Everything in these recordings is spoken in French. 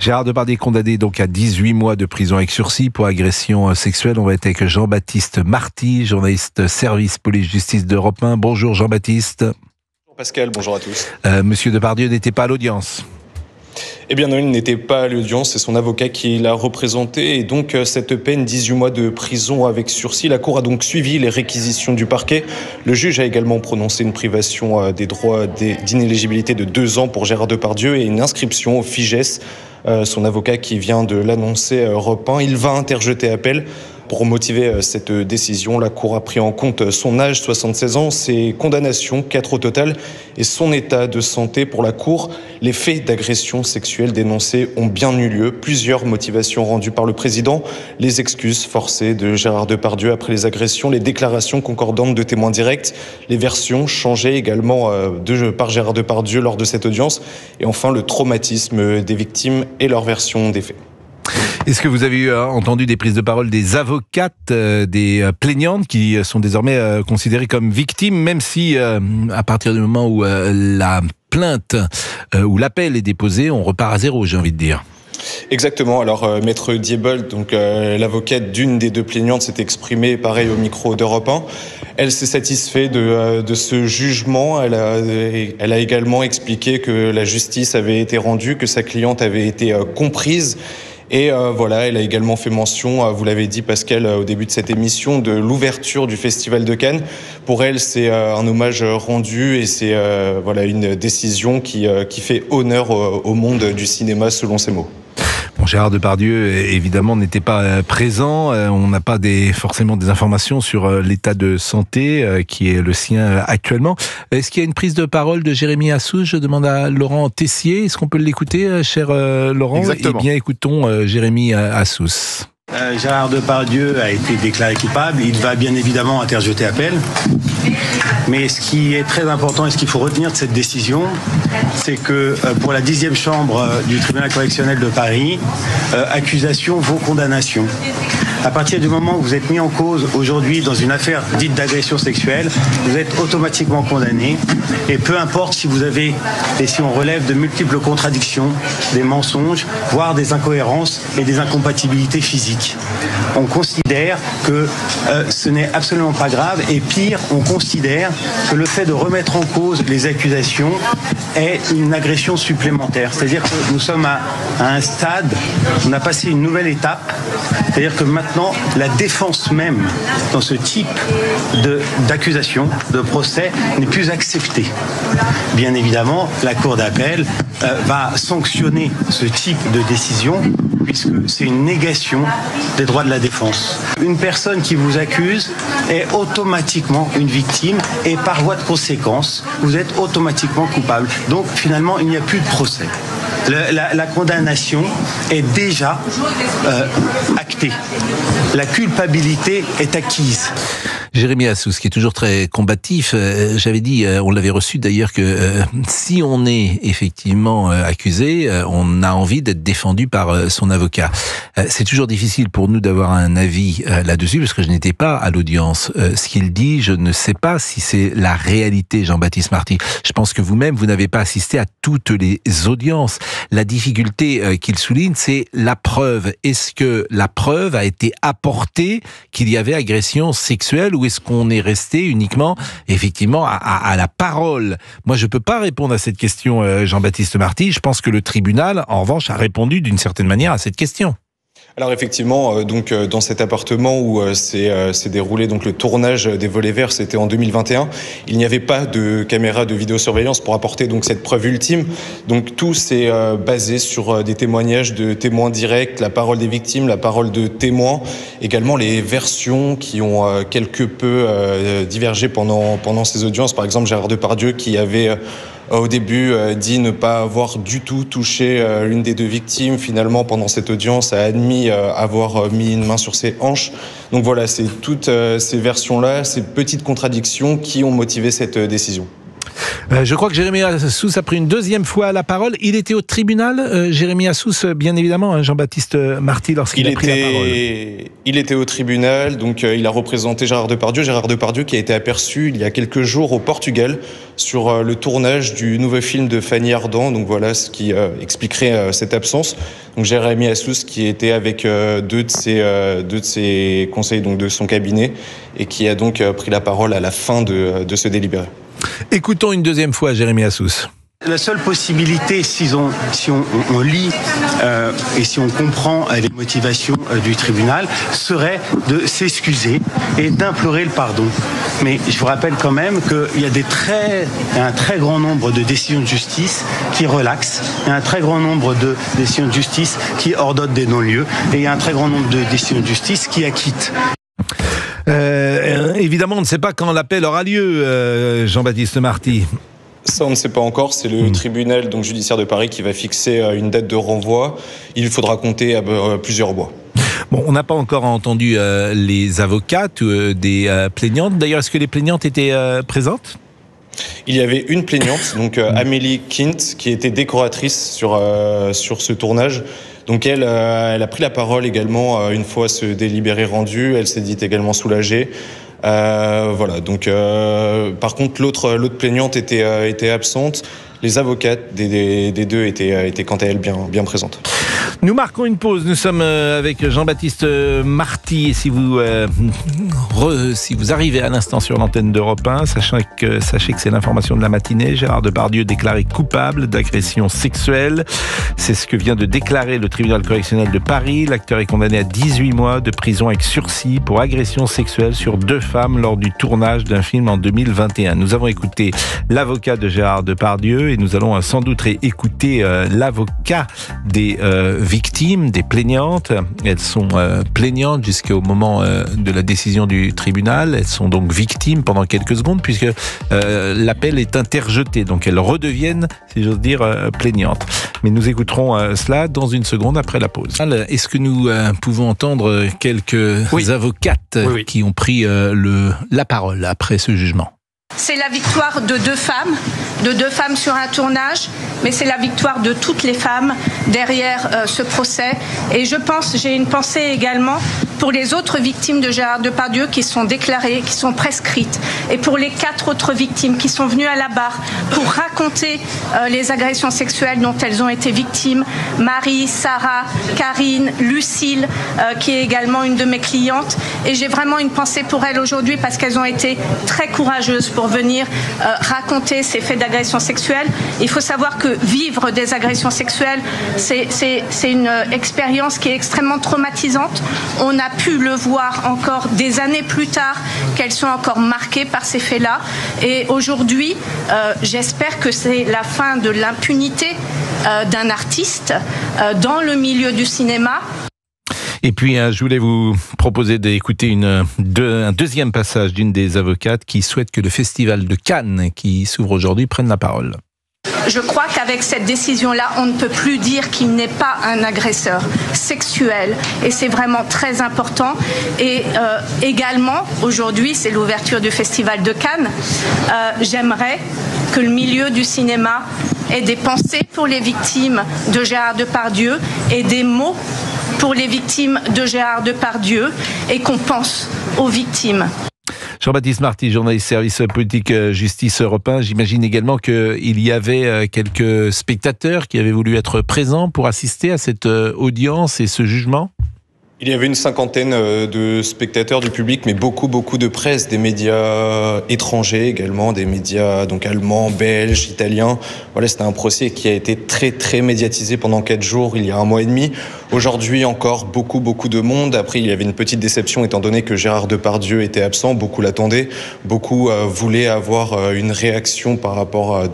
Gérard Depardieu est condamné donc à 18 mois de prison avec sursis pour agression sexuelle. On va être avec Jean-Baptiste Marty, journaliste service police-justice d'Europe 1. Bonjour Jean-Baptiste. Bonjour Pascal, bonjour à tous. Monsieur Depardieu n'était pas à l'audience. Eh bien non, il n'était pas à l'audience, c'est son avocat qui l'a représenté et donc cette peine, 18 mois de prison avec sursis. La Cour a donc suivi les réquisitions du parquet. Le juge a également prononcé une privation des droits d'inéligibilité de 2 ans pour Gérard Depardieu et une inscription au FIJES. Son avocat qui vient de l'annoncer Europe 1, il va interjeter appel. Pour motiver cette décision, la Cour a pris en compte son âge, 76 ans, ses condamnations, 4 au total, et son état de santé. Pour la Cour, les faits d'agression sexuelle dénoncés ont bien eu lieu. Plusieurs motivations rendues par le président, les excuses forcées de Gérard Depardieu après les agressions, les déclarations concordantes de témoins directs, les versions changées également par Gérard Depardieu lors de cette audience, et enfin le traumatisme des victimes et leur version des faits. Est-ce que vous avez entendu des prises de parole des avocates, des plaignantes qui sont désormais considérées comme victimes, même si à partir du moment où la plainte ou l'appel est déposé, on repart à zéro, j'ai envie de dire. Exactement. Alors, Maître Diebold, donc l'avocate d'une des 2 plaignantes, s'est exprimée pareil au micro d'Europe 1. Elle s'est satisfaite de ce jugement. Elle a également expliqué que la justice avait été rendue, que sa cliente avait été comprise. Et voilà, elle a également fait mention, vous l'avez dit Pascal au début de cette émission, de l'ouverture du Festival de Cannes. Pour elle, c'est un hommage rendu et c'est voilà une décision qui fait honneur au monde du cinéma, selon ses mots. Bon, Gérard Depardieu, évidemment, n'était pas présent. On n'a pas forcément des informations sur l'état de santé qui est le sien actuellement. Est-ce qu'il y a une prise de parole de Jérémy Assous? Je demande à Laurent Tessier. Est-ce qu'on peut l'écouter, cher Laurent? Exactement. Eh bien, écoutons Jérémy Assous. Gérard Depardieu a été déclaré coupable. Il va bien évidemment interjeter appel. Mais ce qui est très important et ce qu'il faut retenir de cette décision, c'est que pour la 10e chambre du tribunal correctionnel de Paris, accusation vaut condamnation. À partir du moment où vous êtes mis en cause aujourd'hui dans une affaire dite d'agression sexuelle, vous êtes automatiquement condamné. Et peu importe si vous avez, et si on relève de multiples contradictions, des mensonges, voire des incohérences et des incompatibilités physiques. On considère que ce n'est absolument pas grave et pire, on considère que le fait de remettre en cause les accusations est une agression supplémentaire. C'est-à-dire que nous sommes à un stade, on a passé une nouvelle étape, c'est-à-dire que maintenant la défense même dans ce type d'accusation, de procès, n'est plus acceptée. Bien évidemment, la Cour d'appel va sanctionner ce type de décision puisque c'est une négation des droits de la défense. Une personne qui vous accuse est automatiquement une victime et par voie de conséquence, vous êtes automatiquement coupable. Donc finalement, il n'y a plus de procès. La condamnation est déjà actée. La culpabilité est acquise. Jérémy Assous, qui est toujours très combatif, j'avais dit, on l'avait reçu d'ailleurs, que si on est effectivement accusé, on a envie d'être défendu par son avocat. C'est toujours difficile pour nous d'avoir un avis là-dessus, parce que je n'étais pas à l'audience. Ce qu'il dit, je ne sais pas si c'est la réalité, Jean-Baptiste Marty. Je pense que vous-même, vous n'avez pas assisté à toutes les audiences. La difficulté qu'il souligne, c'est la preuve. Est-ce que la preuve a été apportée qu'il y avait agression sexuelle, ou est-ce qu'on est resté uniquement, effectivement, à la parole? Moi, je peux pas répondre à cette question, Jean-Baptiste Marty. Je pense que le tribunal, en revanche, a répondu d'une certaine manière à cette question. Alors effectivement, donc dans cet appartement où s'est déroulé donc le tournage des Volets Verts, c'était en 2021. Il n'y avait pas de caméra de vidéosurveillance pour apporter donc cette preuve ultime. Donc tout s'est basé sur des témoignages de témoins directs, la parole des victimes, la parole de témoins, également les versions qui ont quelque peu divergé pendant ces audiences. Par exemple, Gérard Depardieu qui avait au début dit ne pas avoir du tout touché l'une des 2 victimes. Finalement, pendant cette audience, a admis avoir mis une main sur ses hanches. Donc voilà, c'est toutes ces versions-là, ces petites contradictions qui ont motivé cette décision. Je crois que Jérémy Assous a pris une deuxième fois la parole. Il était au tribunal, Jérémy Assous, bien évidemment, hein, Jean-Baptiste Marty, lorsqu'il a pris la parole. Il était au tribunal, donc il a représenté Gérard Depardieu. Gérard Depardieu qui a été aperçu il y a quelques jours au Portugal sur le tournage du nouveau film de Fanny Ardant. Donc voilà ce qui expliquerait cette absence. Donc Jérémy Assous qui était avec deux de ses conseillers, donc de son cabinet, et qui a donc pris la parole à la fin de ce délibéré. Écoutons une deuxième fois Jérémy Assous. La seule possibilité, si on lit et si on comprend les motivations du tribunal, serait de s'excuser et d'implorer le pardon. Mais je vous rappelle quand même qu'il y a un très grand nombre de décisions de justice qui relaxent, il y a un très grand nombre de décisions de justice qui ordonnent des non-lieux, et il y a un très grand nombre de décisions de justice qui acquittent. Évidemment, on ne sait pas quand l'appel aura lieu, Jean-Baptiste Marty. Ça, on ne sait pas encore. C'est le tribunal donc, judiciaire de Paris qui va fixer une date de renvoi. Il faudra compter à plusieurs mois. Bon, on n'a pas encore entendu les avocates des plaignantes. D'ailleurs, est-ce que les plaignantes étaient présentes ? Il y avait une plaignante, donc Amélie Kint, qui était décoratrice sur ce tournage. Donc elle a pris la parole également une fois ce délibéré rendu. Elle s'est dite également soulagée. Voilà. Donc, par contre, l'autre plaignante était absente. Les avocates des deux étaient quant à elles bien présentes. Nous marquons une pause. Nous sommes avec Jean-Baptiste Marty. Et si vous arrivez à l'instant sur l'antenne d'Europe 1, sachez que c'est l'information de la matinée. Gérard Depardieu déclaré coupable d'agression sexuelle. C'est ce que vient de déclarer le tribunal correctionnel de Paris. L'acteur est condamné à 18 mois de prison avec sursis pour agression sexuelle sur 2 femmes lors du tournage d'un film en 2021. Nous avons écouté l'avocat de Gérard Depardieu et nous allons sans doute écouter l'avocat des victimes, des plaignantes. Elles sont plaignantes jusqu'au moment de la décision du tribunal. Elles sont donc victimes pendant quelques secondes puisque l'appel est interjeté. Donc elles redeviennent, si j'ose dire, plaignantes. Mais nous écouterons cela dans une seconde après la pause. Est-ce que nous pouvons entendre quelques avocates qui ont pris la parole après ce jugement ? C'est la victoire de 2 femmes sur un tournage, mais c'est la victoire de toutes les femmes derrière ce procès. Et j'ai une pensée également pour les autres victimes de Gérard Depardieu qui sont déclarées, qui sont prescrites, et pour les 4 autres victimes qui sont venues à la barre pour raconter les agressions sexuelles dont elles ont été victimes. Marie, Sarah, Karine, Lucille, qui est également une de mes clientes. Et j'ai vraiment une pensée pour elles aujourd'hui parce qu'elles ont été très courageuses pour venir raconter ces faits d'agression sexuelle. Il faut savoir que vivre des agressions sexuelles, c'est une expérience qui est extrêmement traumatisante. On a pu le voir encore des années plus tard, qu'elles sont encore marquées par ces faits-là. Et aujourd'hui, j'espère que c'est la fin de l'impunité d'un artiste dans le milieu du cinéma. Et puis, je voulais vous proposer d'écouter un deuxième passage d'une des avocates qui souhaite que le festival de Cannes, qui s'ouvre aujourd'hui, prenne la parole. Je crois qu'avec cette décision-là, on ne peut plus dire qu'il n'est pas un agresseur sexuel. Et c'est vraiment très important. Et également, aujourd'hui, c'est l'ouverture du Festival de Cannes. J'aimerais que le milieu du cinéma ait des pensées pour les victimes de Gérard Depardieu et des mots pour les victimes de Gérard Depardieu et qu'on pense aux victimes. Jean-Baptiste Marty, journaliste service politique justice Europe 1. J'imagine également qu'il y avait quelques spectateurs qui avaient voulu être présents pour assister à cette audience et ce jugement. Il y avait une cinquantaine de spectateurs du public, mais beaucoup de presse, des médias étrangers également, des médias donc allemands, belges, italiens. Voilà, c'était un procès qui a été très médiatisé pendant 4 jours, il y a 1 mois et demi. Aujourd'hui encore beaucoup de monde. Après, il y avait une petite déception étant donné que Gérard Depardieu était absent. Beaucoup l'attendaient. Beaucoup voulaient avoir une réaction par rapport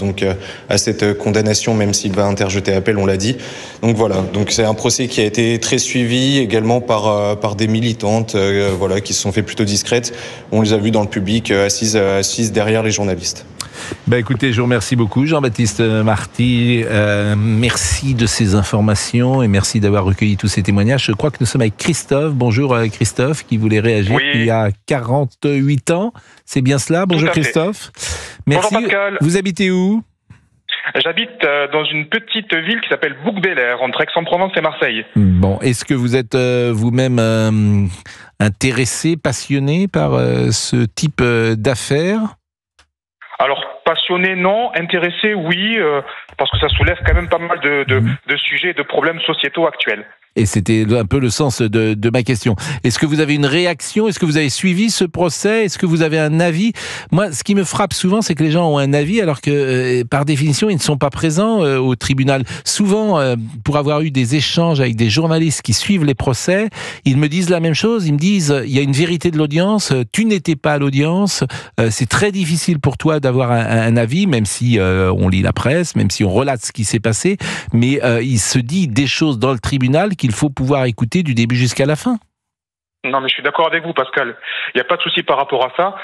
à cette condamnation, même s'il va interjeter appel, on l'a dit. Donc voilà. Donc c'est un procès qui a été très suivi également par par des militantes voilà, qui se sont fait plutôt discrètes. On les a vues dans le public, assises derrière les journalistes. Écoutez, je vous remercie beaucoup, Jean-Baptiste Marty. Merci de ces informations et merci d'avoir recueilli tous ces témoignages. Je crois que nous sommes avec Christophe. Bonjour Christophe, qui voulait réagir il y a 48 ans. C'est bien cela? Bonjour Christophe. Merci. Bonjour Pascal. Vous habitez où? J'habite dans une petite ville qui s'appelle Bouc-Bel-Air, entre Aix-en-Provence et Marseille. Bon, est-ce que vous êtes vous-même intéressé, passionné par ce type d'affaires? Alors, passionné, non. Intéressé, oui, parce que ça soulève quand même pas mal de sujets et de problèmes sociétaux actuels. Et c'était un peu le sens de ma question. Est-ce que vous avez une réaction? Est-ce que vous avez suivi ce procès? Est-ce que vous avez un avis? Moi, ce qui me frappe souvent, c'est que les gens ont un avis alors que, par définition, ils ne sont pas présents au tribunal. Souvent, pour avoir eu des échanges avec des journalistes qui suivent les procès, ils me disent la même chose. Ils me disent, il y a une vérité de l'audience, tu n'étais pas à l'audience, c'est très difficile pour toi d'avoir un avis, même si on lit la presse, même si on relate ce qui s'est passé, mais il se dit des choses dans le tribunal qu'il faut pouvoir écouter du début jusqu'à la fin. Non, mais je suis d'accord avec vous, Pascal. Il n'y a pas de souci par rapport à ça.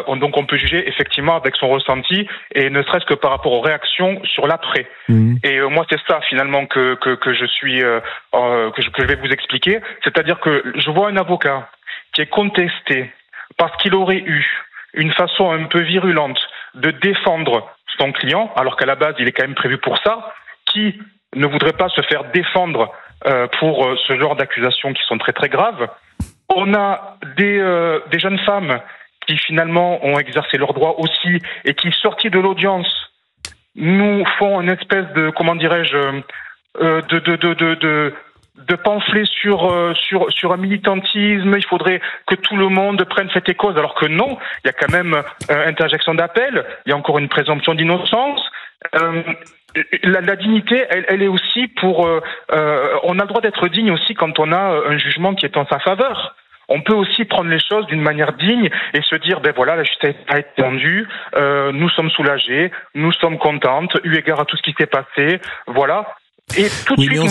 Donc, on peut juger effectivement avec son ressenti et ne serait-ce que par rapport aux réactions sur l'après. Et moi, c'est ça finalement que je vais vous expliquer. C'est-à-dire que je vois un avocat qui est contesté parce qu'il aurait eu une façon un peu virulente de défendre son client, alors qu'à la base, il est quand même prévu pour ça, qui ne voudrait pas se faire défendre pour ce genre d'accusations qui sont très très graves. On a des jeunes femmes qui finalement ont exercé leurs droits aussi et qui, sorties de l'audience, nous font une espèce de, comment dirais-je, de pamphlet sur un militantisme. Il faudrait que tout le monde prenne fait et cause, alors que non, il y a quand même interjection d'appel, il y a encore une présomption d'innocence. La dignité, elle est aussi pour... on a le droit d'être digne aussi quand on a un jugement qui est en sa faveur. On peut aussi prendre les choses d'une manière digne et se dire, ben voilà, la justice a été rendue, nous sommes soulagés, nous sommes contentes, eu égard à tout ce qui s'est passé, voilà. Et tout de suite, on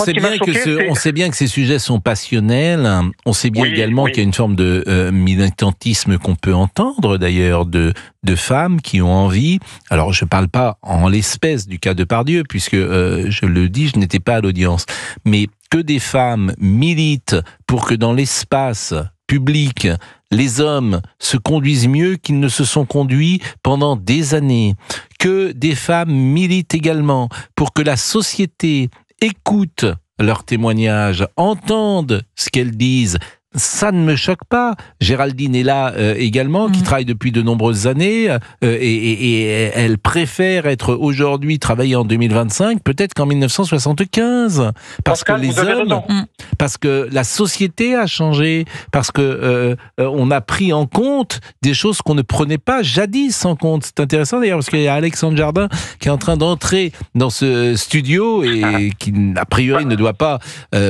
sait bien que ces sujets sont passionnels. On sait bien également qu'il y a une forme de militantisme qu'on peut entendre, d'ailleurs, de femmes qui ont envie. Alors, je ne parle pas en l'espèce du cas de Pardieu, puisque, je le dis, je n'étais pas à l'audience. Mais que des femmes militent pour que dans l'espace public, les hommes se conduisent mieux qu'ils ne se sont conduits pendant des années. Que des femmes militent également pour que la société écoute leurs témoignages, entende ce qu'elles disent. Ça ne me choque pas. Géraldine est là également, qui travaille depuis de nombreuses années et elle préfère être aujourd'hui, travailler en 2025, peut-être qu'en 1975. Parce que les hommes, parce que la société a changé, parce que on a pris en compte des choses qu'on ne prenait pas jadis en compte. C'est intéressant d'ailleurs, parce qu'il y a Alexandre Jardin qui est en train d'entrer dans ce studio et qui, a priori, ne doit pas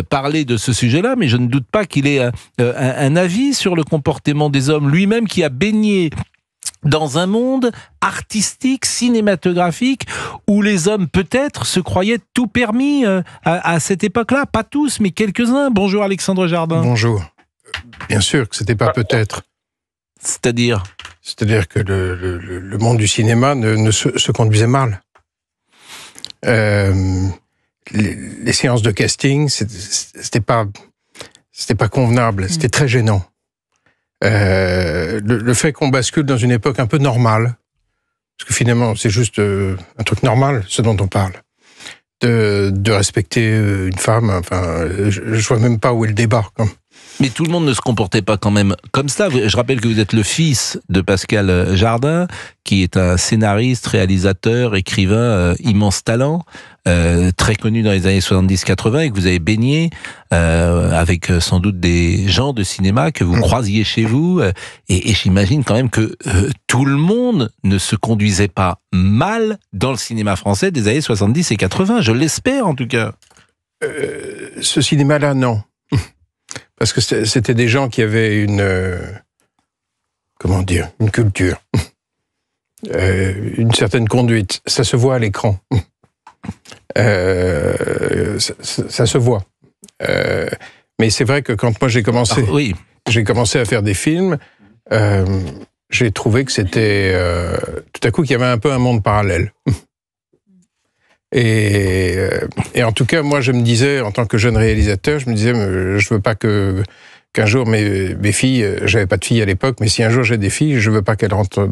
parler de ce sujet-là, mais je ne doute pas qu'il ait un avis sur le comportement des hommes, lui-même qui a baigné dans un monde artistique, cinématographique, où les hommes peut-être se croyaient tout permis à cette époque-là. Pas tous, mais quelques-uns. Bonjour Alexandre Jardin. Bonjour. Bien sûr que c'était pas peut-être. C'est-à-dire que le monde du cinéma ne se conduisait mal. Les séances de casting, c'était pas convenable, c'était très gênant. Le fait qu'on bascule dans une époque un peu normale, parce que finalement c'est juste un truc normal, ce dont on parle, de respecter une femme, enfin, je vois même pas où est le débat. Mais tout le monde ne se comportait pas quand même comme ça. Je rappelle que vous êtes le fils de Pascal Jardin, qui est un scénariste, réalisateur, écrivain, immense talent, très connu dans les années 70-80, et que vous avez baigné avec sans doute des gens de cinéma que vous croisiez chez vous. Et j'imagine quand même que tout le monde ne se conduisait pas mal dans le cinéma français des années 70 et 80. Je l'espère en tout cas. Ce cinéma-là, non. Parce que c'était des gens qui avaient une culture, une certaine conduite. Ça se voit à l'écran. Ça se voit. Mais c'est vrai que quand moi j'ai commencé à faire des films, j'ai trouvé que c'était tout à coup qu'il y avait un peu un monde parallèle. Et en tout cas, moi, je me disais, en tant que jeune réalisateur, je veux pas qu'un jour mes filles, j'avais pas de filles à l'époque, mais si un jour j'ai des filles, je veux pas qu'elles rentrent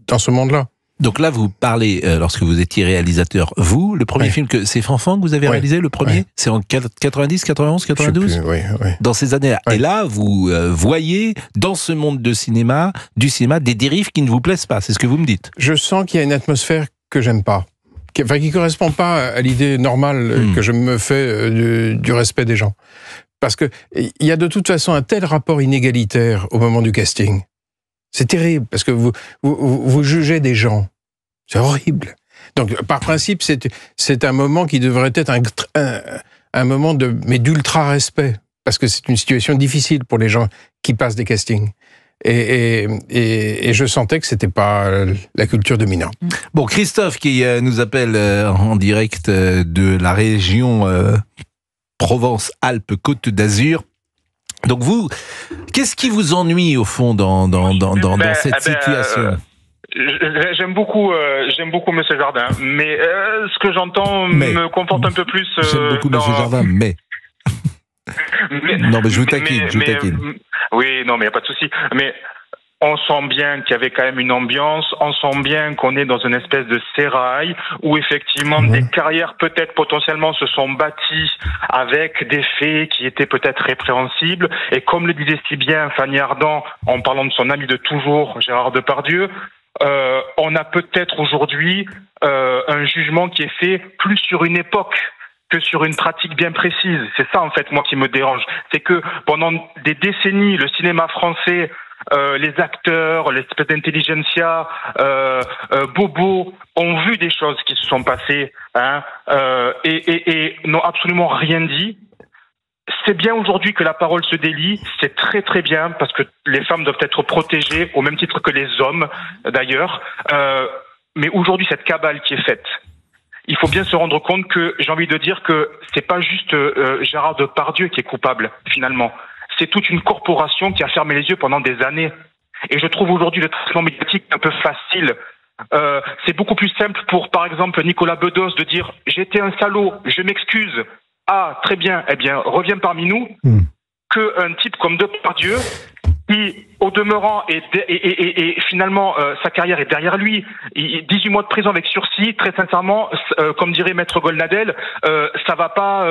dans ce monde-là. Donc là, vous parlez, lorsque vous étiez réalisateur, le premier film c'est Fanfan que vous avez réalisé, le premier, c'est en 90, 91, 92 ? Oui. Dans ces années-là. Et là, vous voyez, dans ce monde du cinéma, des dérives qui ne vous plaisent pas, c'est ce que vous me dites. Je sens qu'il y a une atmosphère que j'aime pas. Qui correspond pas à l'idée normale que je me fais du respect des gens. Parce que il y a de toute façon un tel rapport inégalitaire au moment du casting. C'est terrible, parce que vous jugez des gens. C'est horrible. Donc, par principe, c'est un moment qui devrait être un moment d'ultra respect. Parce que c'est une situation difficile pour les gens qui passent des castings. Et je sentais que c'était pas la culture dominante. Bon, Christophe qui nous appelle en direct de la région Provence-Alpes-Côte d'Azur. Donc vous, qu'est-ce qui vous ennuie au fond dans cette situation ? J'aime beaucoup Monsieur Jardin, mais ce que j'entends me conforte un peu plus. J'aime beaucoup Monsieur Jardin, mais... Non, mais je vous taquine. Oui, non, mais il n'y a pas de souci. Mais on sent bien qu'il y avait quand même une ambiance, on sent bien qu'on est dans une espèce de sérail où effectivement des carrières peut-être potentiellement se sont bâties avec des faits qui étaient peut-être répréhensibles. Et comme le disait si bien Fanny Ardant en parlant de son ami de toujours, Gérard Depardieu, on a peut-être aujourd'hui un jugement qui est fait plus sur une époque que sur une pratique bien précise. C'est ça en fait moi qui me dérange. C'est que pendant des décennies, le cinéma français, les acteurs, l'espèce d'intelligentsia, Bobo, ont vu des choses qui se sont passées et n'ont absolument rien dit. C'est bien aujourd'hui que la parole se délie, c'est très très bien, parce que les femmes doivent être protégées, au même titre que les hommes d'ailleurs. Mais aujourd'hui, cette cabale qui est faite, il faut bien se rendre compte que, j'ai envie de dire que c'est pas juste Gérard Depardieu qui est coupable, finalement. C'est toute une corporation qui a fermé les yeux pendant des années. Et je trouve aujourd'hui le traitement médiatique un peu facile. C'est beaucoup plus simple pour, par exemple, Nicolas Bedos de dire « J'étais un salaud, je m'excuse. Ah, très bien, eh bien, reviens parmi nous. » Qu'un type comme Depardieu, qui, au demeurant, et finalement, sa carrière est derrière lui. 18 mois de prison avec sursis, très sincèrement, comme dirait Maître Golnadel, ça va pas,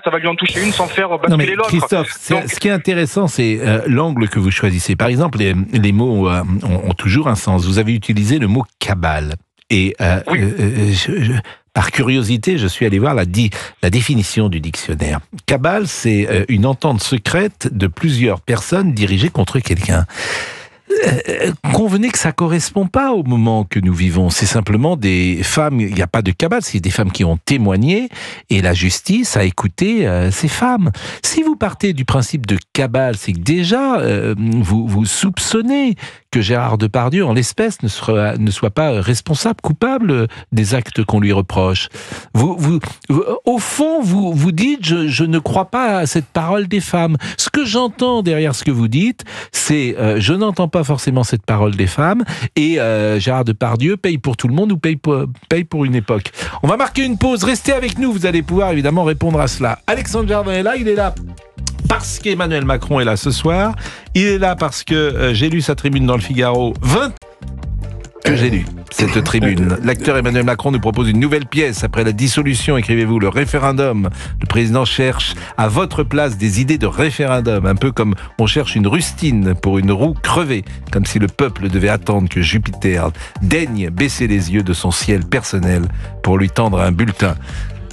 ça va lui en toucher une sans faire basculer l'autre. Christophe, ce qui est intéressant, c'est l'angle que vous choisissez. Par exemple, les mots ont toujours un sens. Vous avez utilisé le mot cabale. Et par curiosité, je suis allé voir la définition du dictionnaire. Cabale, c'est une entente secrète de plusieurs personnes dirigées contre quelqu'un. Convenez que ça correspond pas au moment que nous vivons. C'est simplement des femmes, il n'y a pas de cabale, c'est des femmes qui ont témoigné et la justice a écouté ces femmes. Si vous partez du principe de cabale, c'est que déjà vous soupçonnez que Gérard Depardieu, en l'espèce, ne soit pas responsable, coupable des actes qu'on lui reproche. Au fond, vous dites, je ne crois pas à cette parole des femmes. Ce que j'entends derrière ce que vous dites, c'est, je n'entends pas forcément cette parole des femmes, et Gérard Depardieu paye pour tout le monde ou paye pour une époque. On va marquer une pause, restez avec nous, vous allez pouvoir évidemment répondre à cela. Alexandre Jardin est là, il est là parce qu'Emmanuel Macron est là ce soir, il est là parce que j'ai lu sa tribune dans le Figaro, que j'ai lu cette tribune. L'acteur Emmanuel Macron nous propose une nouvelle pièce. Après la dissolution, écrivez-vous, le référendum. Le président cherche à votre place des idées de référendum, un peu comme on cherche une rustine pour une roue crevée, comme si le peuple devait attendre que Jupiter daigne baisser les yeux de son ciel personnel pour lui tendre un bulletin.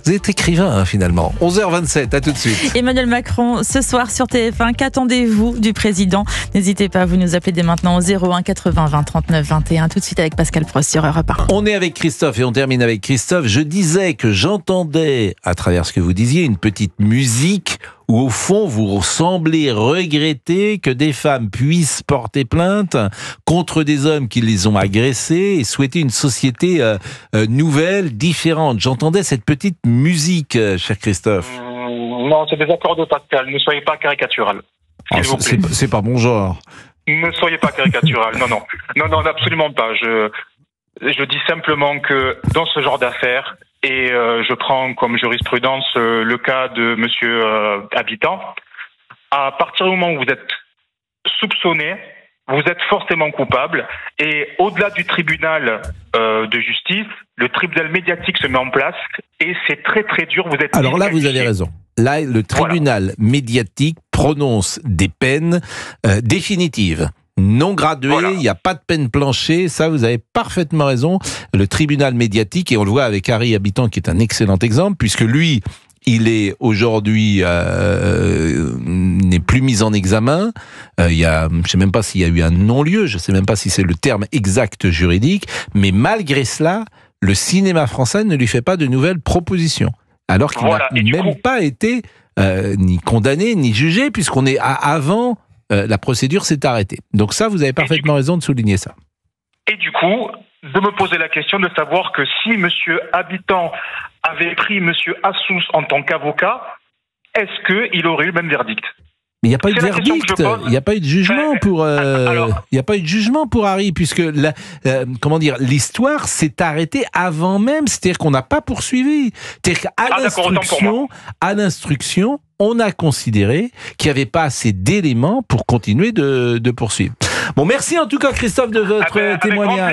Vous êtes écrivain, finalement. 11h27, à tout de suite. Emmanuel Macron, ce soir sur TF1, qu'attendez-vous du président ? N'hésitez pas à vous nous appeler dès maintenant au 01 80 20 39 21. Tout de suite avec Pascal Prost sur Europe 1. On est avec Christophe et on termine avec Christophe. Je disais que j'entendais, à travers ce que vous disiez, une petite musique où au fond vous semblez regretter que des femmes puissent porter plainte contre des hommes qui les ont agressés et souhaiter une société nouvelle, différente. J'entendais cette petite musique, cher Christophe. Non, c'est des accords de Pascal. Ne soyez pas caricatural. Oh, S'il vous plaît. c'est pas mon genre. Ne soyez pas caricatural. Non, absolument pas. Je dis simplement que dans ce genre d'affaires, et je prends comme jurisprudence le cas de monsieur Habitant, à partir du moment où vous êtes soupçonné, vous êtes forcément coupable, et au-delà du tribunal de justice, le tribunal médiatique se met en place, et c'est très très dur. Vous êtes Alors là, vous avez raison. Là, le tribunal médiatique prononce des peines définitives. Non graduées, il n'y a pas de peine planchée, ça vous avez parfaitement raison. Le tribunal médiatique, et on le voit avec Harry Habitant qui est un excellent exemple, puisque lui, il est aujourd'hui n'est plus mis en examen. Je ne sais même pas s'il y a eu un non-lieu, je ne sais même pas si c'est le terme exact juridique, mais malgré cela, le cinéma français ne lui fait pas de nouvelles propositions. Alors qu'il n'a même pas été ni condamné, ni jugé, puisqu'on est avant... la procédure s'est arrêtée. Donc ça, vous avez parfaitement raison de souligner ça. Et du coup, de me poser la question de savoir que si M. Habitant avait pris M. Assous en tant qu'avocat, est-ce qu'il aurait eu le même verdict ? Mais il n'y a pas eu de verdict, il n'y a pas eu de jugement pour, il n'y a pas eu de jugement pour Harry, puisque l'histoire s'est arrêtée avant même, c'est-à-dire qu'on n'a pas poursuivi. C'est-à-dire qu'à l'instruction, on a considéré qu'il n'y avait pas assez d'éléments pour continuer de poursuivre. Bon, merci en tout cas Christophe de votre témoignage.